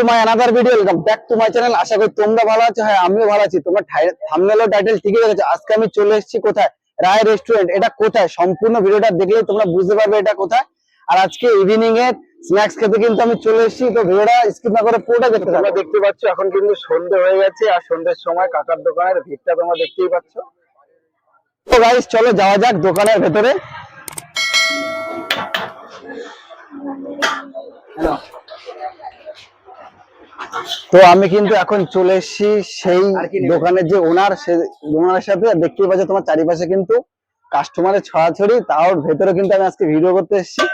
My another video, welcome back to my channel. আশা করি তোমরা ভালো আছো। হ্যাঁ, আমিও ভালো আছি। তোমরা থাম্বনেল ও টাইটেল ঠিকই দেখেছো। আজকে আমি চলে এসেছি কোথায়? রায় রেস্টুরেন্ট। এটা কোথায়? সম্পূর্ণ ভিডিওটা দেখলেই তোমরা বুঝতে পারবে এটা কোথায়। আর আজকে ইভিনিং এর স্ন্যাক্স খেতে কিন্তু আমি চলে এসেছি। তো ভিডিওটা স্কিপ না করে পুরোটা দেখতে থাকো। তোমরা দেখতে পাচ্ছ এখন কিন্তু সন্ধ্যে হয়ে গেছে, আর সন্ধ্যের সময় কাকার দোকানের ভিড়টা তোমরা দেখতেই পাচ্ছ। তো গাইস চলো যাওয়া যাক দোকানের ভেতরে। তো আমি কিন্তু এখন চলে এসেছি সেই দোকানের যে ওনার, সে ওনার সাথে দেখতেই পাচ্ছ তোমার চারিপাশে কিন্তু কাস্টমারের ছড়াছড়ি। তাও ভেতরে কিন্তু আমি আজকে ভিডিও করতে এসেছি,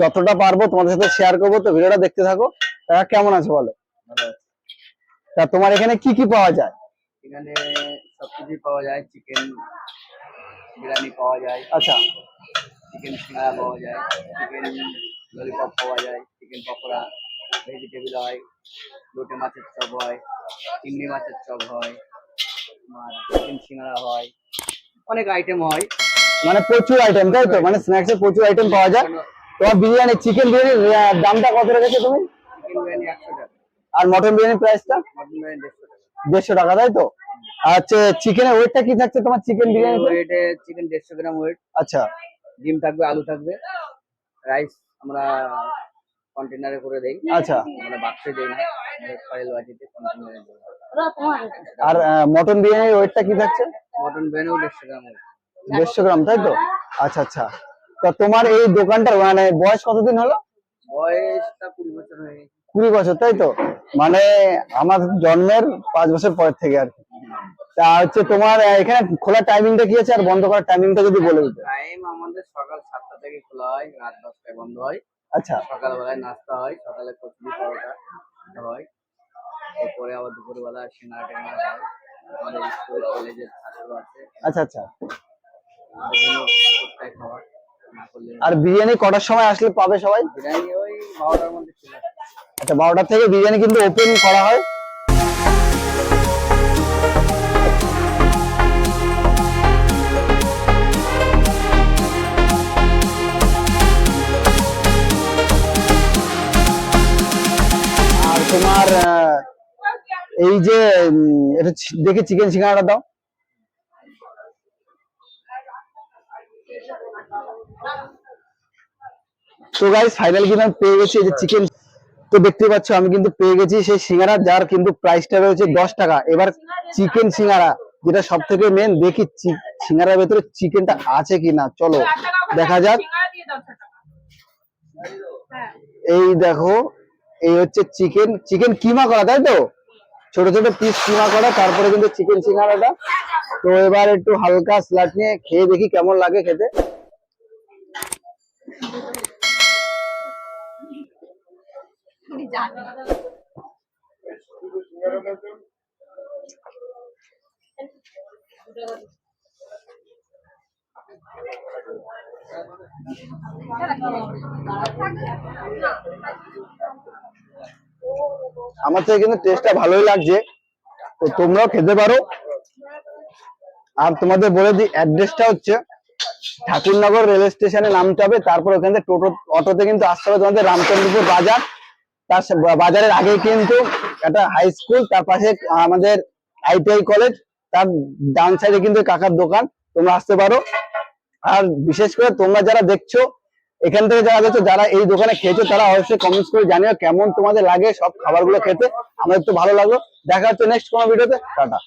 যতটা পারবো তোমাদের সাথে শেয়ার করবো। তো ভিডিওটা দেখতে থাকো। কেমন আছে বলো? তা তোমার এখানে কি কি পাওয়া যায়? এখানে সবকিছু পাওয়া যায়। চিকেন বিরিয়ানি পাওয়া যায়, আচ্ছা, চিকেন সিঙ্গারা পাওয়া যায়, চিকেন ললিপপ পাওয়া যায়, চিকেন পকোড়া, ভেজিটেবল হয়, লোটে মাছের চপ হয়, চিংড়ি মাছের চপ হয়, আর চিকেন সিঙ্গারা হয়, অনেক আইটেম হয়। মানে প্রচুর আইটেম, তাই তো? মানে স্ন্যাক্স এর প্রচুর আইটেম পাওয়া যায়। তোমার বিরিয়ানি, চিকেন বিরিয়ানির দামটা কত রেখেছো তুমি? চিকেন বিরিয়ানি 100 টাকা, আর মটন বিরিয়ানির প্রাইসটা মটন বিরিয়ানি 150 টাকা। 150 টাকা, তাই তো? আচ্ছা, চিকেনের ওয়েটটা কি থাকছে তোমার চিকেন বিরিয়ানি? ওয়েটে চিকেন 150 গ্রাম ওয়েট। আচ্ছা, ডিম থাকবে, আলু থাকবে, রাইস আমরা কন্টেনারে করে দেই। আচ্ছা, আমরা বাক্সে দেই না, ফয়েল বাটিতে কন্টেনারে দেই। আর মটন বিরিয়ানির ওয়েটটা কি থাকছে? Mutton biryani 150 gram wait. 150 গ্রাম, তাই তো? আচ্ছা আচ্ছা। তো তোমার এই দোকানটার মানে বয়স কতদিন হলো? বয়সটা 20 বছর হয়ে গেছে। 20 বছর, তাই তো? মানে আমার জন্মের 5 বছর পর থেকে আর কি। তা হচ্ছে তোমার এখানে খোলার টাইমিংটা কি আছে আর বন্ধ করার টাইমিংটা যদি বলে দিতে। টাইম আমাদের সকাল 7টা থেকে খোলা হয়, রাত 10টায় বন্ধ হয়। আচ্ছা, সকালবেলায় নাস্তা হয়, সকালে কচুরি পরোটা হয়, এরপরে আবার দুপুরবেলা সিঙ্গাড়া টেঙ্গাড়া হয়। আমাদের স্কুল কলেজের ছাত্র আছে, আচ্ছা আচ্ছা। তাদের জন্য প্রত্যেক খাবার না করলে। আর বিরিয়ানি কটার সময় আসলে পাবে সবাই? বিরিয়ানি ওই 12টার মধ্যে চলে আসে। আচ্ছা, 12টা থেকে বিরিয়ানি কিন্তু ওপেন করা হয়। আর তোমার এই যে এটা দেখে চিকেন সিঙ্গাড়া দাও। তো গাইস ফাইনালি কিন্তু আমি পেয়ে গেছি এই যে চিকেন। তো দেখতে পাচ্ছ আমি কিন্তু পেয়ে গেছি সেই সিঙ্গারা, যার কিন্তু প্রাইসটা রয়েছে 10 টাকা। এবার চিকেন সিঙ্গারা, যেটা সব থেকে মেন, দেখি সিঙ্গারার ভেতরে চিকেনটা আছে কিনা। চলো দেখা যাক। এই দেখো, এই হচ্ছে চিকেন, চিকেন কিমা করা, তাই তো? ছোট ছোট পিস কিমা করা, তারপরে কিন্তু চিকেন সিঙ্গারাটা। তো এবার একটু হালকা স্লাট নিয়ে খেয়ে দেখি কেমন লাগে খেতে। আমার থেকে কিন্তু টেস্টটা ভালোই লাগছে। তো তোমরাও খেতে পারো। আর তোমাদের বলে দিই, অ্যাড্রেসটা হচ্ছে ঠাকুরনগর রেল স্টেশনে নামতে হবে, তারপর ওখান থেকে টোটো অটোতে কিন্তু আসতে হবে তোমাদের রামচন্দ্রপুর বাজার। তার বাজারের আগে কিন্তু একটা হাই স্কুল, তার পাশে আমাদের আইটিআই কলেজ, তার ডান সাইডে কিন্তু কাকার দোকান। তোমরা আসতে পারো। আর বিশেষ করে তোমরা যারা দেখছো, এখান থেকে যারা দেখছো, যারা এই দোকানে খেয়েছো, তারা অবশ্যই কমেন্টস করে জানিও কেমন তোমাদের লাগে সব খাবারগুলো খেতে। আমাদের তো ভালো লাগলো। দেখা হচ্ছে নেক্সট কোনো ভিডিওতে। টাটা।